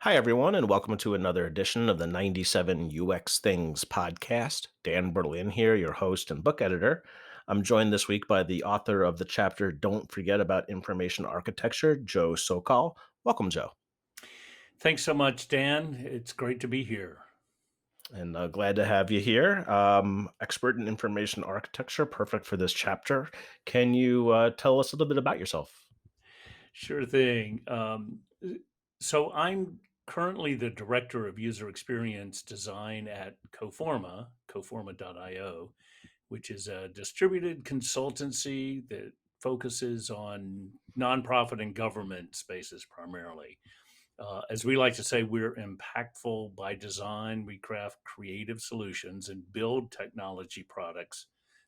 Hi, everyone, and welcome to another edition of the 97 UX Things podcast. Dan Berlin here, your host and book editor. I'm joined this week by the author of the chapter Don't Forget About Information Architecture, Joe Sokohl. Welcome, Joe, Thanks so much, Dan. It's great to be here. and glad to have you here. Expert in information architecture, perfect for this chapter. Can you tell us a little bit about yourself? Sure thing. So I'm currently the director of user experience design at Coforma.io, which is a distributed consultancy that focuses on nonprofit and government spaces primarily. As we like to say, we're impactful by design. We craft creative solutions and build technology products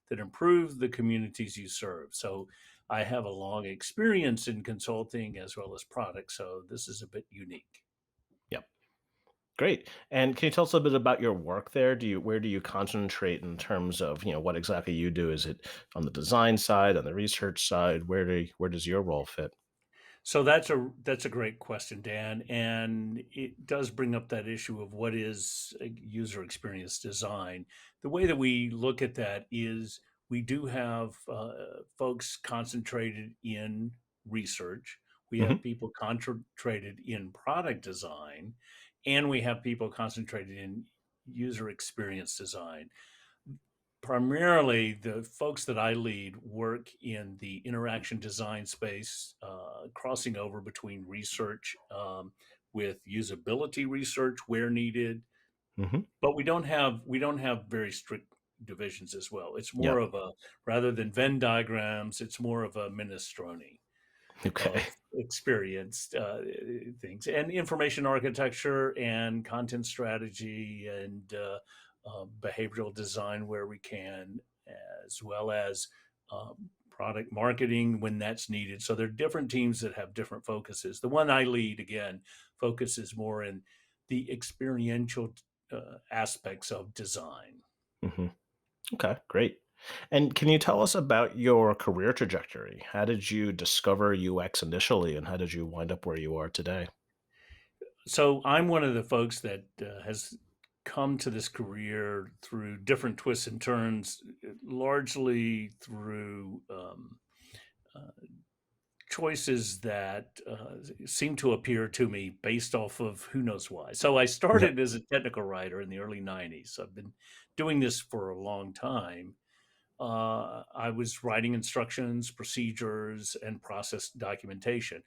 that improve the communities you serve. So I have a long experience in consulting as well as products. So this is a bit unique. Yep. Great. And can you tell us a bit about your work there? Where do you concentrate in terms of, what exactly you do? Is it on the design side, on the research side? Where does your role fit? So that's a great question, Dan, and it does bring up that issue of what is a user experience design. The way that we look at that is we do have folks concentrated in research. We have Hmm. people concentrated in product design, and we have people concentrated in user experience design. Primarily, the folks that I lead work in the interaction design space, crossing over between research with usability research where needed, Hmm. but we don't have very strict divisions as well. It's more Yep. of a rather than Venn diagrams, it's more of a minestrone Okay. of experienced things and information architecture and content strategy and behavioral design where we can, as well as product marketing when that's needed. So there are different teams that have different focuses. The one I lead, again, focuses more in the experiential aspects of design. Hmm. Okay. Great. And can you tell us about your career trajectory? How did you discover UX initially, and how did you wind up where you are today? So I'm one of the folks that has come to this career through different twists and turns, largely through uh, choices that seem to appear to me based off of who knows why. So I Yep. started as a technical writer in the early 90s. I've been doing this for a long time. I was writing instructions, procedures, and process documentation.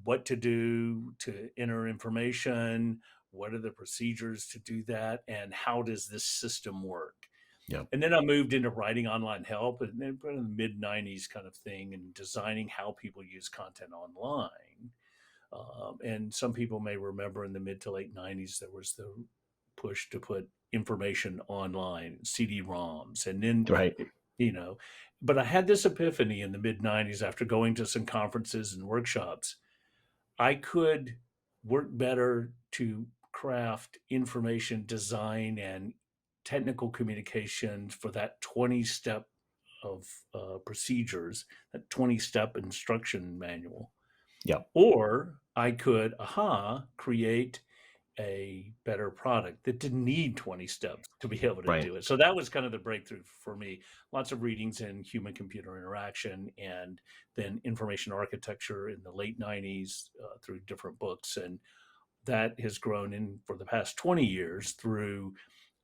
What to do to enter information, what are the procedures to do that, and how does this system work? Yep. And then I moved into writing online help and then in the mid 90s kind of thing and designing how people use content online. And some people may remember in the mid to late 90s, there was the push to put information online, CD-ROMs, and then, Right. you know, but I had this epiphany in the mid 90s after going to some conferences and workshops. I could work better to craft information design and technical communication for that 20 step of procedures, that 20 step instruction manual. Yep. Or I could, create a better product that didn't need 20 steps to be able to Right. do it. So that was kind of the breakthrough for me. Lots of readings in human computer interaction and then information architecture in the late 90s through different books. And that has grown in for the past 20 years through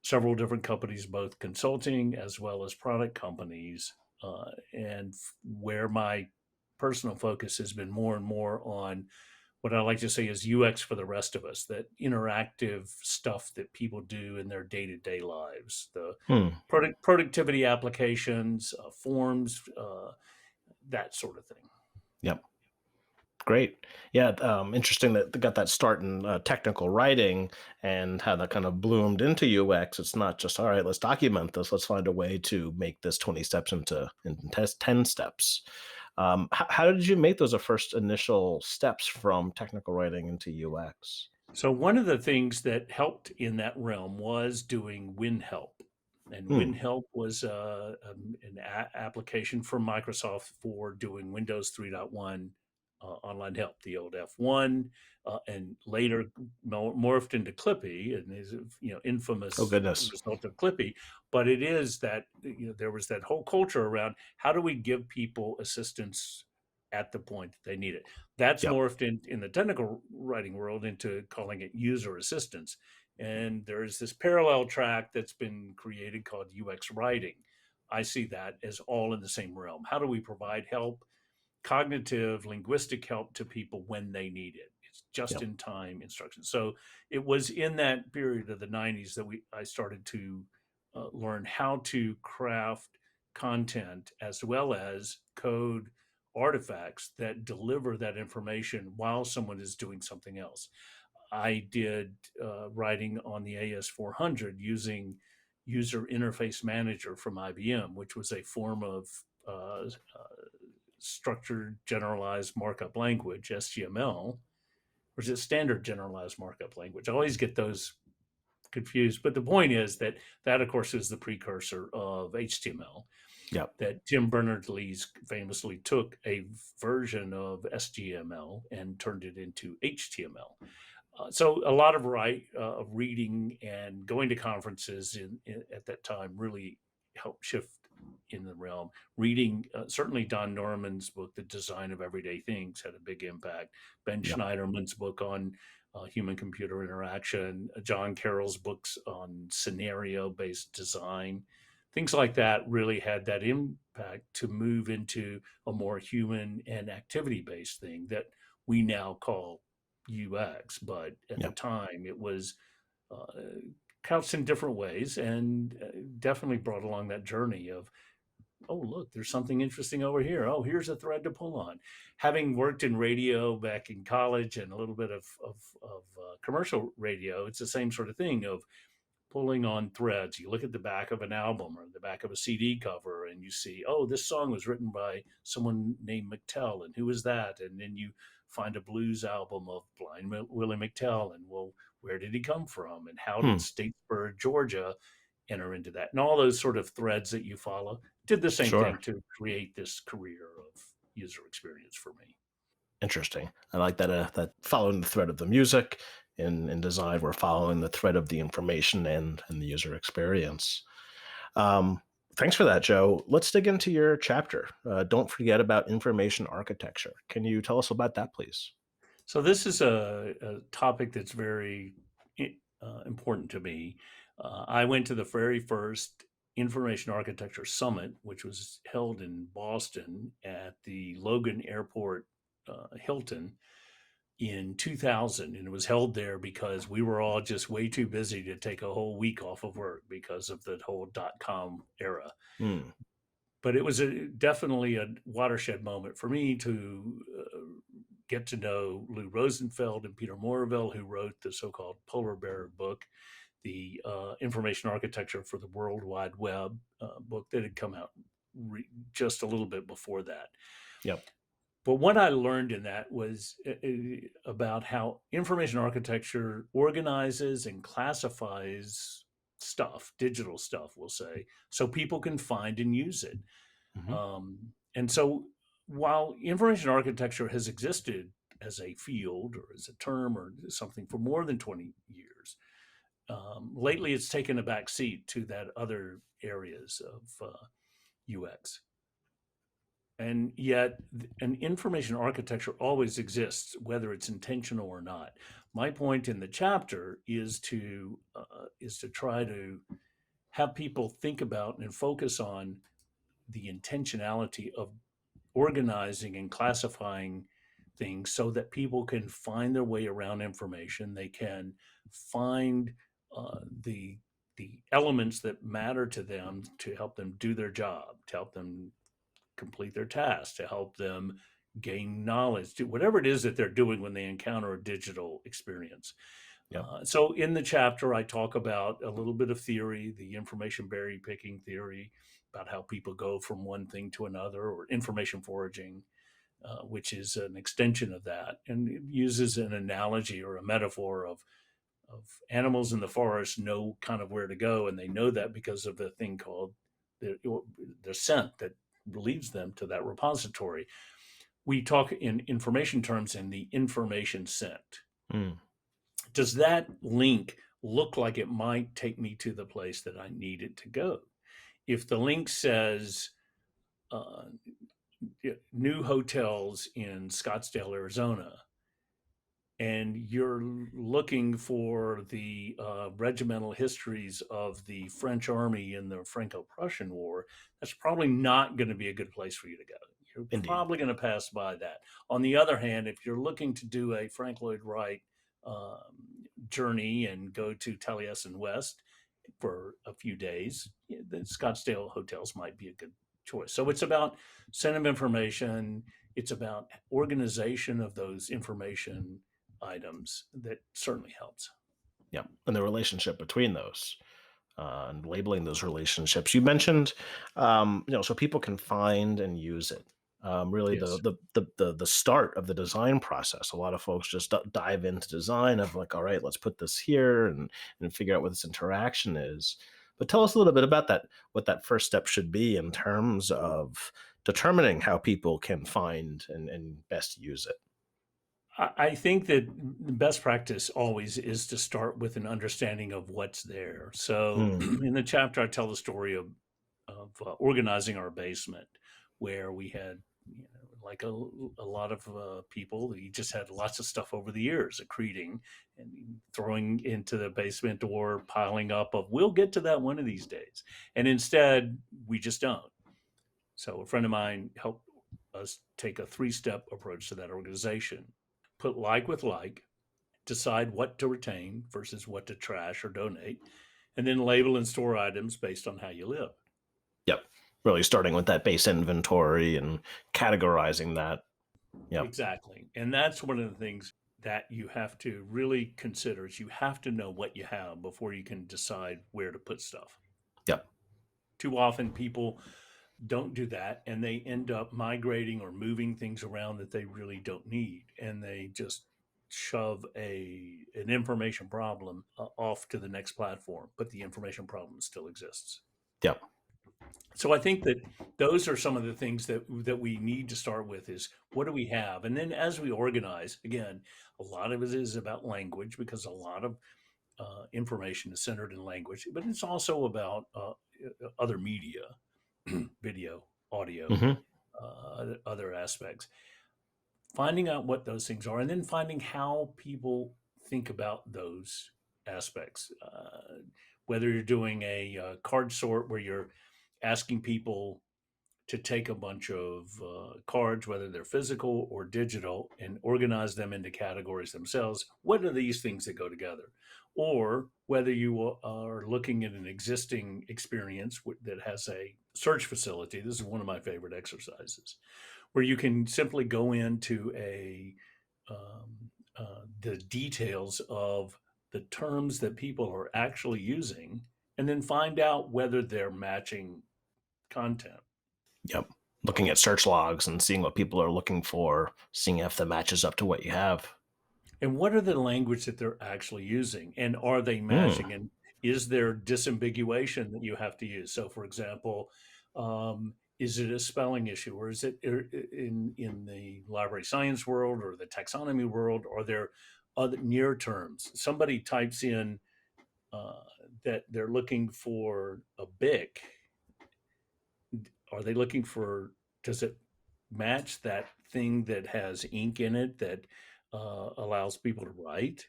several different companies, both consulting as well as product companies. Where my personal focus has been more and more on what I like to say is UX for the rest of us, that interactive stuff that people do in their day to day lives, the Hmm. productivity applications, forms, that sort of thing. Yep. Great. Yeah. Interesting that they got that start in technical writing and how that kind of bloomed into UX. It's not just, all right, let's document this. Let's find a way to make this 20 steps into 10 steps. How did you make those first initial steps from technical writing into UX? So, one of the things that helped in that realm was doing WinHelp. And Hmm. WinHelp was an application from Microsoft for doing Windows 3.1 online help, the old F1, and later morphed into Clippy, and is Oh, infamous goodness. result of Clippy. But it is that there was that whole culture around how do we give people assistance at the point that they need it. That's Yep. morphed in the technical writing world into calling it user assistance. And there's this parallel track that's been created called UX writing. I see that as all in the same realm. How do we provide help, cognitive, linguistic help to people when they need it? It's just Yep. in time instruction. So it was in that period of the 90s that I started to learn how to craft content as well as code artifacts that deliver that information while someone is doing something else. I did writing on the AS400 using User Interface Manager from IBM, which was a form of structured generalized markup language, SGML, or is it standard generalized markup language? I always get those confused. But the point is that that, of course, is the precursor of HTML. Yep. That Tim Berners-Lee's famously took a version of SGML and turned it into HTML. So a lot of reading and going to conferences at that time really helped shift in the realm. Reading certainly Don Norman's book, The Design of Everyday Things, had a big impact. Ben Yep. Schneiderman's book on human-computer interaction, John Carroll's books on scenario-based design, things like that really had that impact to move into a more human and activity-based thing that we now call UX, but at the Yep. time it was uh, couched in different ways and definitely brought along that journey of, oh, look, there's something interesting over here. Oh, here's a thread to pull on. Having worked in radio back in college and a little bit of commercial radio, it's the same sort of thing of pulling on threads. You look at the back of an album or the back of a CD cover and you see, oh, this song was written by someone named McTell, and who is that? And then you find a blues album of Blind Willie McTell, and well, where did he come from? And how did Hmm. Statesboro, Georgia enter into that? And all those sort of threads that you follow did the same Sure. thing to create this career of user experience for me. Interesting. I like that. That following the thread of the music in design, we're following the thread of the information and the user experience. Um, Thanks for that, Joe. Let's dig into your chapter. Don't forget about information architecture. Can you tell us about that, please? So this is a topic that's very important to me. I went to the very first Information Architecture Summit, which was held in Boston at the Logan Airport Hilton in 2000. And it was held there because we were all just way too busy to take a whole week off of work because of the whole .com era. Hmm. But it was definitely a watershed moment for me to get to know Lou Rosenfeld and Peter Morville, who wrote the so-called Polar Bear book, the Information Architecture for the World Wide Web book that had come out just a little bit before that. Yep. But what I learned in that was about how information architecture organizes and classifies stuff, digital stuff, we'll say, so people can find and use it. Hmm. And so while information architecture has existed as a field or as a term or something for more than 20 years, lately it's taken a back seat to that other areas of UX. And yet, an information architecture always exists, whether it's intentional or not. My point in the chapter is to try to have people think about and focus on the intentionality of organizing and classifying things so that people can find their way around information. They can find the elements that matter to them to help them do their job, to help them complete their tasks, to help them gain knowledge, do whatever it is that they're doing when they encounter a digital experience. Yep. So in the chapter, I talk about a little bit of theory, the information berry picking theory, about how people go from one thing to another, or information foraging, which is an extension of that, and it uses an analogy or a metaphor of animals in the forest know kind of where to go, and they know that because of the thing called the scent that leads them to that repository. we talk in information terms and the information sent. Mm, Does that link look like it might take me to the place that I need it to go? If the link says uh, new hotels in Scottsdale, Arizona, and you're looking for the regimental histories of the French army in the Franco-Prussian War, that's probably not going to be a good place for you to go. You're indeed. probably going to pass by that. On the other hand, if you're looking to do a Frank Lloyd Wright journey and go to Taliesin West for a few days, the Scottsdale hotels might be a good choice. So it's about send information. It's about organization of those information items that certainly helps. Yeah, and the relationship between those. And labeling those relationships. You mentioned, so people can find and use it. Really, Yes. the start of the design process. A lot of folks just dive into design of like, all right, let's put this here and figure out what this interaction is. But tell us a little bit about that. What that first step should be in terms of determining how people can find and best use it. I think that the best practice always is to start with an understanding of what's there. So Mm, in the chapter, I tell the story of organizing our basement, where we had, like a lot of people, you just had lots of stuff over the years accreting and throwing into the basement or piling up of, we'll get to that one of these days. And instead, we just don't. So a friend of mine helped us take a three-step approach to that organization. Put like with like, decide what to retain versus what to trash or donate, and then label and store items based on how you live. yep. Really starting with that base inventory and categorizing that. Yep. Exactly. And that's one of the things that you have to really consider is you have to know what you have before you can decide where to put stuff. Yep. Too often people don't do that and they end up migrating or moving things around that they really don't need, and they just shove an information problem off to the next platform, but the information problem still exists. Yep. So I think that those are some of the things that we need to start with is what do we have? And then as we organize, again, a lot of it is about language because a lot of information is centered in language, but it's also about other media, video, audio, Hmm. other aspects. Finding out what those things are, and then finding how people think about those aspects. Whether you're doing a card sort where you're asking people to take a bunch of cards, whether they're physical or digital, and organize them into categories themselves. What are these things that go together? Or whether you are looking at an existing experience that has a search facility. This is one of my favorite exercises, where you can simply go into the details of the terms that people are actually using, and then find out whether they're matching content. Yep. Looking at search logs and seeing what people are looking for, seeing if that matches up to what you have. And what are the language that they're actually using? And are they Mm, matching? And is there disambiguation that you have to use? So, for example, is it a spelling issue, or is it in the library science world or the taxonomy world? Are there other near terms? Somebody types in uh, that they're looking for a BIC. Are they looking for? Does it match that thing that has ink in it that allows people to write?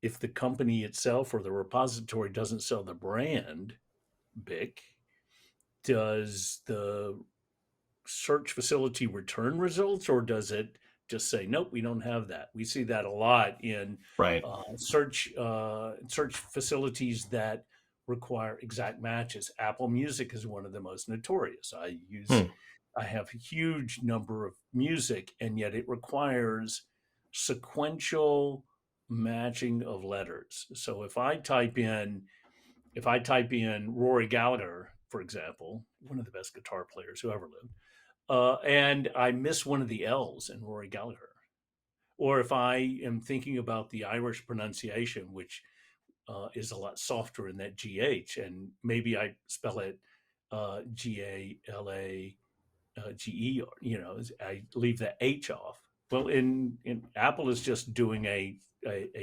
If the company itself or the repository doesn't sell the brand BIC, does the search facility return results, or does it just say nope, we don't have that? We see that a lot in right. search facilities that require exact matches. Apple Music is one of the most notorious. Hmm. I have a huge number of music, and yet it requires sequential matching of letters. So if I type in Rory Gallagher, for example, one of the best guitar players who ever lived, and I miss one of the L's in Rory Gallagher, or if I am thinking about the Irish pronunciation, which is a lot softer in that GH, and maybe I spell it GALA GE, I leave the H off. Well, in Apple is just doing a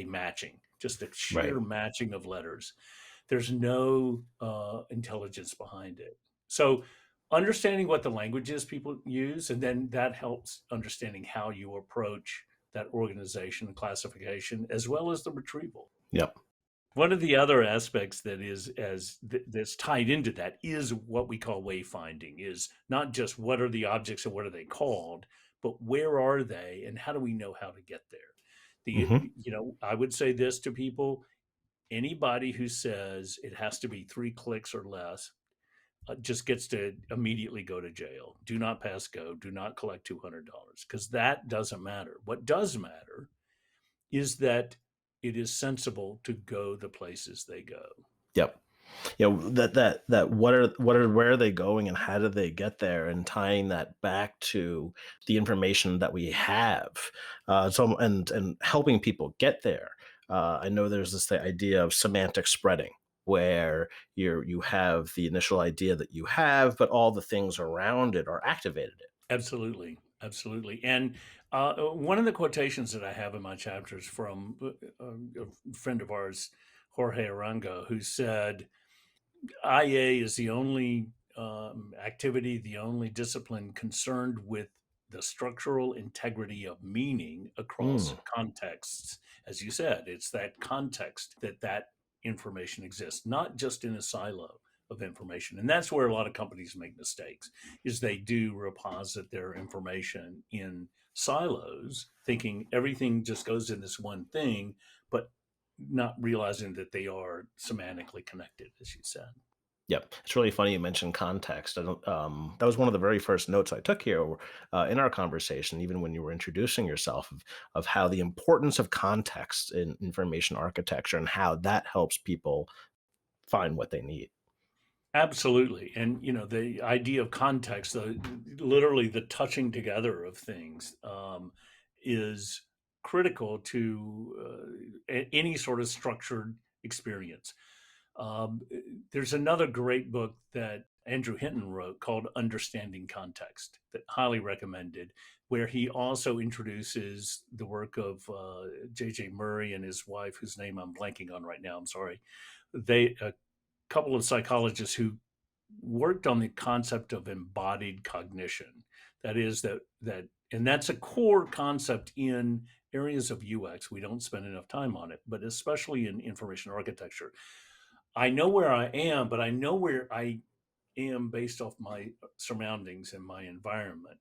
matching, just a Right. sheer matching of letters. There's no intelligence behind it. So understanding what the languages people use, and then that helps understanding how you approach that organization and classification, as well as the retrieval. Yep. One of the other aspects that is that's tied into that is what we call wayfinding, is not just what are the objects and what are they called, but where are they and how do we know how to get there? Hmm. I would say this to people: anybody who says it has to be 3 clicks or less just gets to immediately go to jail. Do not pass go. Do not collect $200, because that doesn't matter. What does matter is that it is sensible to go the places they go. Yep. That what are where are they going and how do they get there, and tying that back to the information that we have, and helping people get there. I know there's this the idea of semantic spreading, where you have the initial idea that you have, but all the things around it are activated. Absolutely, absolutely. And one of the quotations that I have in my chapters from a friend of ours, Jorge Arango, who said, IA is the only activity, the only discipline concerned with the structural integrity of meaning across Mm, contexts. As you said, it's that context that information exists, not just in a silo of information. And that's where a lot of companies make mistakes, is they do reposit their information in silos, thinking everything just goes in this one thing, but not realizing that they are semantically connected, as you said. yep, it's really funny you mentioned context. I don't. That was one of the very first notes I took here in our conversation, even when you were introducing yourself, of how the importance of context in information architecture and how that helps people find what they need. Absolutely. And the idea of context, literally the touching together of things, is critical to any sort of structured experience. Um, there's another great book that Andrew Hinton wrote called Understanding Context, that highly recommended, where he also introduces the work of J.J. Murray and his wife, whose name I'm blanking on right now. I'm sorry. They A couple of psychologists who worked on the concept of embodied cognition. That is and that's a core concept in areas of UX. We don't spend enough time on it, but especially in information architecture. I know where I am, but I know where I am based off my surroundings and my environment.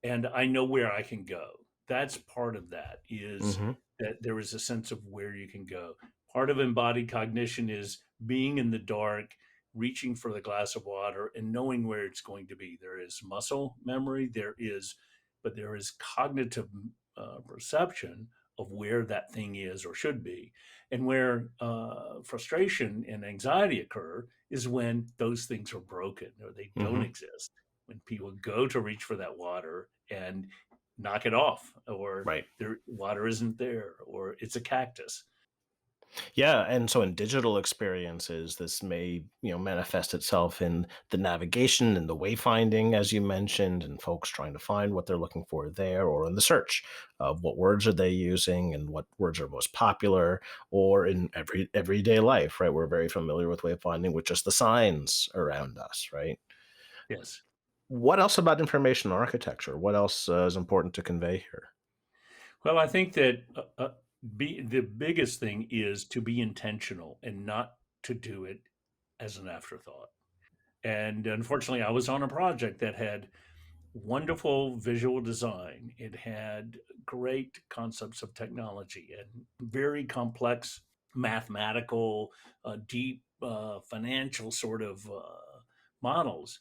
And I know where I can go. That's part of that, is Hmm. that there is a sense of where you can go. Part of embodied cognition is being in the dark, reaching for the glass of water and knowing where it's going to be. There is muscle memory, but there is cognitive perception of where that thing is or should be. And where frustration and anxiety occur is when those things are broken or they don't Hmm. exist. When people go to reach for that water and knock it off, or Right. their water isn't there, or it's a cactus. Yeah, and so in digital experiences, this may manifest itself in the navigation and the wayfinding, as you mentioned, and folks trying to find what they're looking for there, or in the search of what words are they using and what words are most popular, or in everyday life. Right, we're very familiar with wayfinding with just the signs around us. Right. Yes. What else about information architecture? What else is important to convey here? Well, I think that the biggest thing is to be intentional and not to do it as an afterthought. And unfortunately, I was on a project that had wonderful visual design. It had great concepts of technology and very complex mathematical, deep financial sort of models,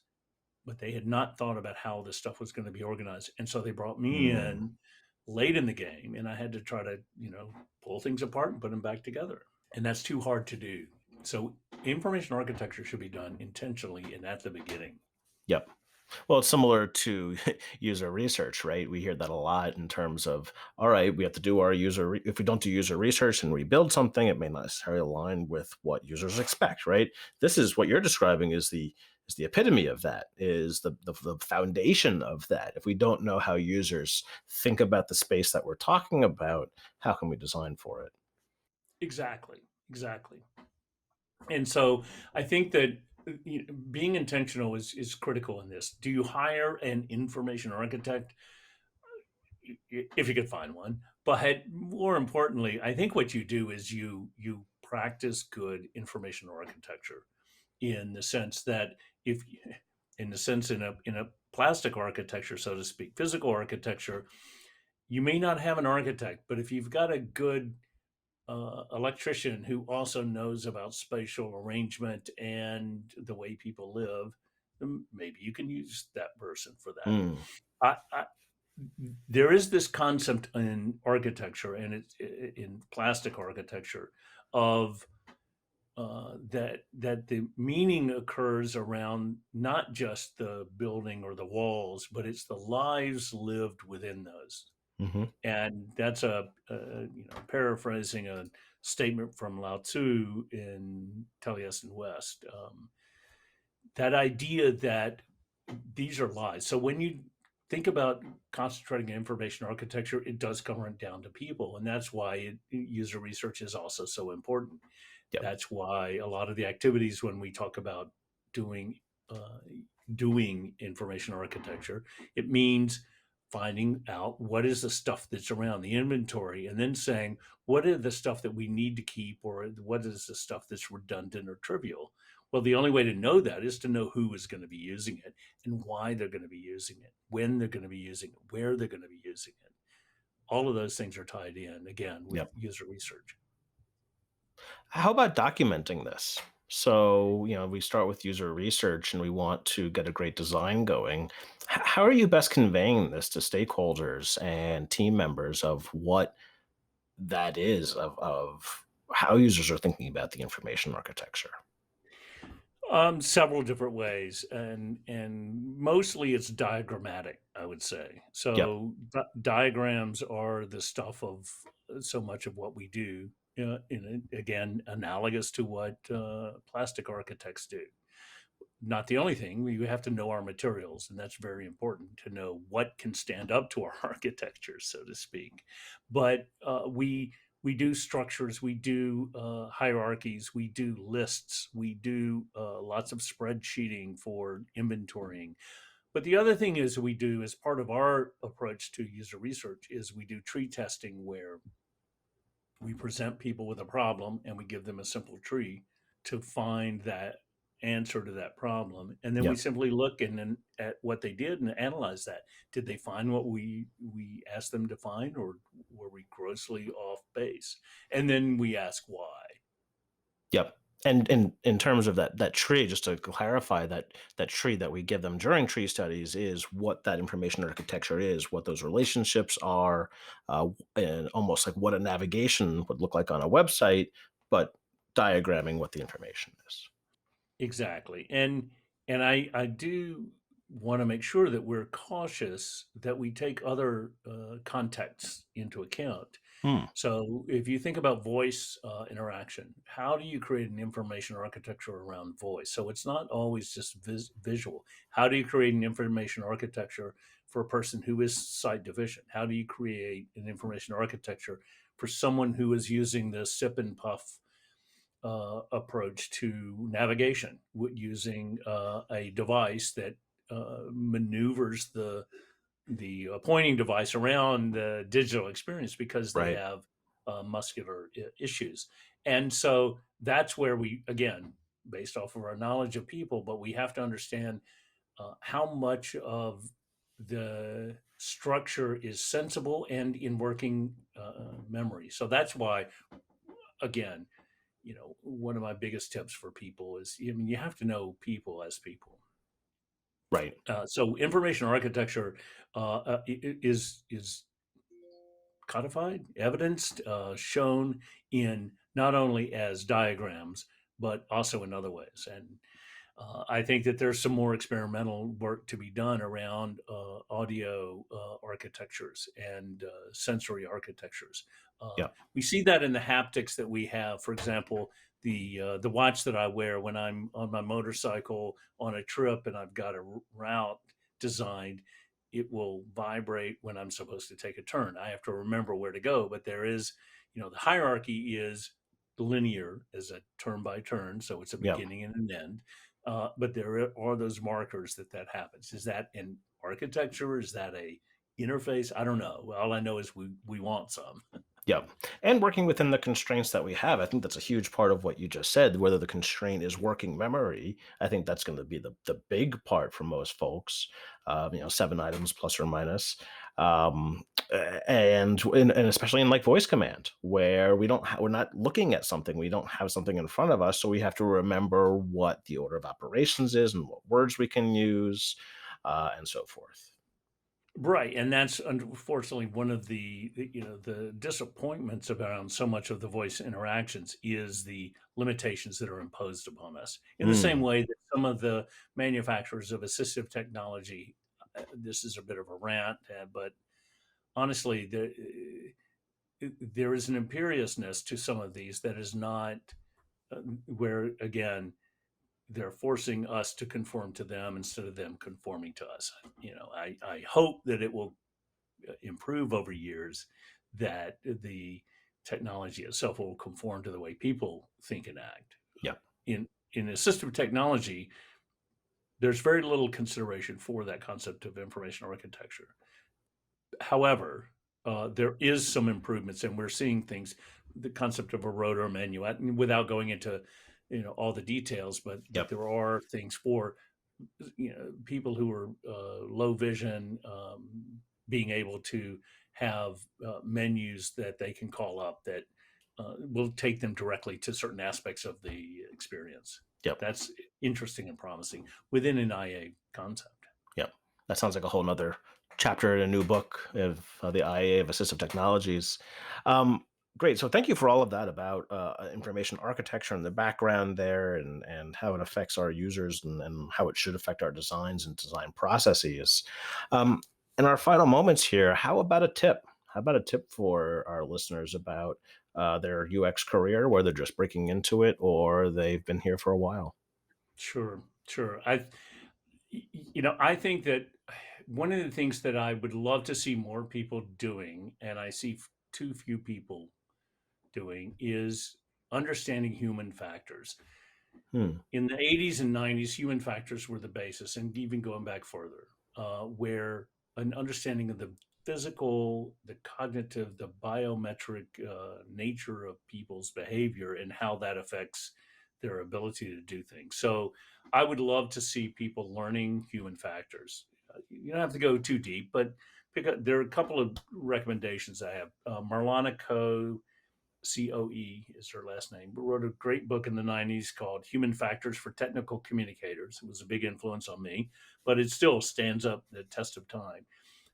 but they had not thought about how this stuff was going to be organized. And so they brought me Mm, in late in the game, and I had to try to, pull things apart and put them back together. And that's too hard to do. So information architecture should be done intentionally and at the beginning. yep. Well, it's similar to user research, right? We hear that a lot in terms of, all right, we have to do our if we don't do user research and rebuild something, it may not necessarily align with what users expect, right? This is what you're describing is is the epitome of that, is the foundation of that. If we don't know how users think about the space that we're talking about, how can we design for it? Exactly, exactly. And so I think that being intentional is critical in this. Do you hire an information architect if you could find one? But more importantly, I think what you do is you practice good information architecture in the sense that if in the sense in a plastic architecture, so to speak, physical architecture, you may not have an architect, but if you've got a good electrician who also knows about spatial arrangement and the way people live, then maybe you can use that person for that. Mm, I, there is this concept in architecture and it's in plastic architecture of that the meaning occurs around not just the building or the walls, but it's the lives lived within those. hmm. And that's paraphrasing a statement from Lao Tzu in Taliesin West. That idea that these are lies. So when you think about concentrating on information architecture, it does come right down to people, and that's why user research is also so important. Yep. That's why a lot of the activities when we talk about doing uh, doing information architecture, it means finding out what is the stuff that's around the inventory, and then saying what are the stuff that we need to keep, or what is the stuff that's redundant or trivial. Well, the only way to know that is to know who is going to be using it and why they're going to be using it, when they're going to be using it, where they're going to be using it. All of those things are tied in again with Yep. user research. How about documenting this? So, we start with user research and we want to get a great design going. How are you best conveying this to stakeholders and team members of what that is, of how users are thinking about the information architecture? Several different ways, and mostly it's diagrammatic, I would say. Yep. So diagrams are the stuff of so much of what we do. Again, analogous to what plastic architects do. Not the only thing. We have to know our materials, and that's very important to know what can stand up to our architecture, so to speak. But we do structures, we do hierarchies, we do lists, we do lots of spreadsheeting for inventorying. But the other thing is we do as part of our approach to user research is we do tree testing where we present people with a problem and we give them a simple tree to find that answer to that problem, and then we Yep. simply look and then at what they did and analyze that. Did they find what we asked them to find, or were we grossly off base? And then we ask why. Yep. And in terms of that tree, just to clarify, that tree that we give them during tree studies is what that information architecture is, what those relationships are, and almost like what a navigation would look like on a website, but diagramming what the information is. Exactly. And I do want to make sure that we're cautious that we take other contexts into account. Hmm. So if you think about voice interaction, how do you create an information architecture around voice? So it's not always just visual. How do you create an information architecture for a person who is sight deficient? How do you create an information architecture for someone who is using the sip and puff approach to navigation, using a device that maneuvers the pointing device around the digital experience because they Right. have muscular issues. And so that's where we, again, based off of our knowledge of people, but we have to understand how much of the structure is sensible and in working memory. So that's why, again, one of my biggest tips for people is, I mean, you have to know people as people. Right. So information architecture is codified, evidenced, shown in not only as diagrams but also in other ways. And I think that there's some more experimental work to be done around audio architectures and sensory architectures. Yeah. We see that in the haptics that we have. For example, the watch that I wear when I'm on my motorcycle on a trip and I've got a route designed, it will vibrate when I'm supposed to take a turn. I have to remember where to go, but there is, the hierarchy is linear as a turn by turn, so it's a Yeah. beginning and an end. But there are those markers that happens. Is that an architecture? Is that a interface? I don't know. All I know is we want some. Yeah. And working within the constraints that we have, I think that's a huge part of what you just said. Whether the constraint is working memory, I think that's going to be the big part for most folks. 7 items plus or minus. And especially in like voice command, where we're not looking at something, we don't have something in front of us, so we have to remember what the order of operations is and what words we can use, and so forth. Right, and that's unfortunately one of the disappointments around so much of the voice interactions is the limitations that are imposed upon us. In the same Mm, way that some of the manufacturers of assistive technology, this is a bit of a rant, but honestly, there is an imperiousness to some of these that is not where again they're forcing us to conform to them instead of them conforming to us. I hope that it will improve over years, that the technology itself will conform to the way people think and act. yeah. In assistive technology, there's very little consideration for that concept of information architecture. However, there is some improvements, and we're seeing things. The concept of a rotor minuet, and without going into all the details, but Yep. there are things for people who are low vision, being able to have menus that they can call up that will take them directly to certain aspects of the experience. Yep. That's interesting and promising within an IA concept. Yep. That sounds like a whole nother chapter in a new book of the IA of assistive technologies. Um, Great. So thank you for all of that about information architecture and the background there, and how it affects our users, and how it should affect our designs and design processes. Um, in our final moments here, how about a tip? How about a tip for our listeners about their UX career, where they're just breaking into it or they've been here for a while? Sure, sure. I think that one of the things that I would love to see more people doing, and I see too few people doing, is understanding human factors. Hmm. In the 80s and 90s, human factors were the basis, and even going back further, where an understanding of the physical, the cognitive, the biometric nature of people's behavior and how that affects their ability to do things. So I would love to see people learning human factors. You don't have to go too deep, but there are a couple of recommendations I have. Marlana Coe is her last name, but wrote a great book in the 90s called Human Factors for Technical Communicators. It was a big influence on me, but it still stands up the test of time.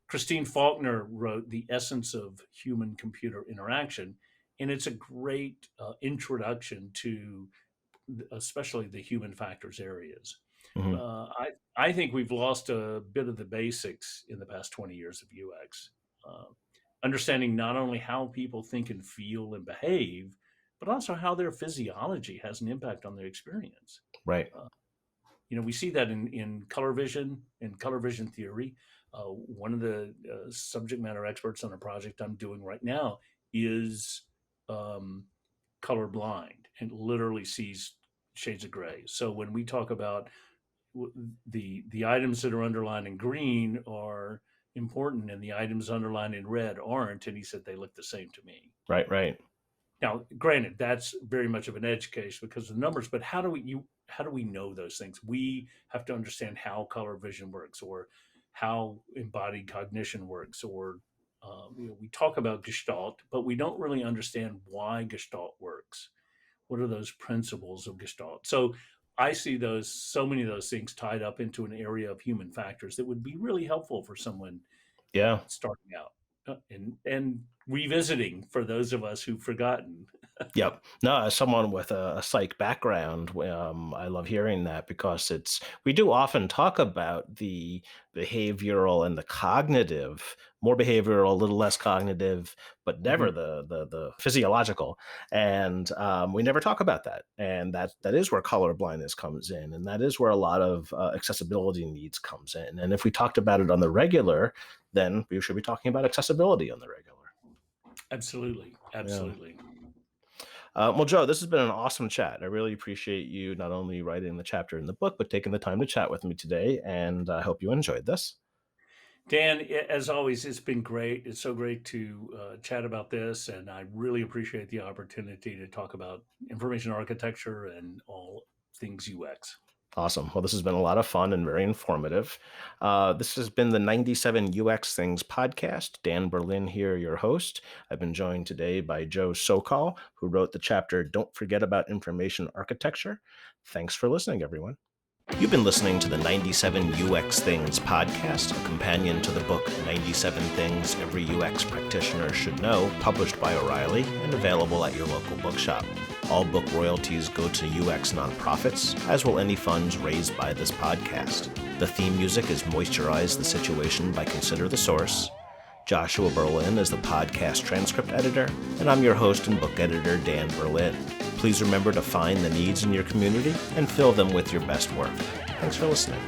Christine Faulkner wrote The Essence of Human Computer Interaction, and it's a great introduction to especially the human factors areas. Mhm. I think we've lost a bit of the basics in the past 20 years of UX. Uh, Understanding not only how people think and feel and behave, but also how their physiology has an impact on their experience. Right. Uh, we see that in color vision and color vision theory. One of the subject matter experts on a project I'm doing right now is um, colorblind and literally sees shades of gray. So when we talk about the items that are underlined in green are important and the items underlined in red aren't, and he said they look the same to me. Right. Right. Now, granted, that's very much of an edge case because of the numbers, but how do we know those things? We have to understand how color vision works, or how embodied cognition works, or we talk about Gestalt, but we don't really understand why Gestalt works. What are those principles of Gestalt? So I see so many of those things tied up into an area of human factors that would be really helpful for someone Yeah. starting out, and revisiting for those of us who've forgotten. Yep. No, as someone with a psych background, I love hearing that because we do often talk about the behavioral and the cognitive, more behavioral, a little less cognitive, but never Mhm. the physiological. And we never talk about that. And that is where color blindness comes in. And that is where a lot of accessibility needs comes in. And if we talked about it on the regular, then we should be talking about accessibility on the regular. Absolutely, Yeah. absolutely. Well, Joe, this has been an awesome chat. I really appreciate you not only writing the chapter in the book, but taking the time to chat with me today. And I hope you enjoyed this. Dan, as always, it's been great. It's so great to chat about this, and I really appreciate the opportunity to talk about information architecture and all things UX. Awesome. Well, this has been a lot of fun and very informative. This has been the 97 UX Things podcast. Dan Berlin here, your host. I've been joined today by Joe Sokohl, who wrote the chapter Don't Forget About Information Architecture. Thanks for listening, everyone. You've been listening to the 97 UX Things podcast, a companion to the book 97 Things Every UX Practitioner Should Know, published by O'Reilly and available at your local bookshop. All book royalties go to UX nonprofits, as will any funds raised by this podcast. The theme music is Moisturize the Situation by Consider the Source. Joshua Berlin is the podcast transcript editor, and I'm your host and book editor, Dan Berlin. Please remember to find the needs in your community and fill them with your best work. Thanks for listening.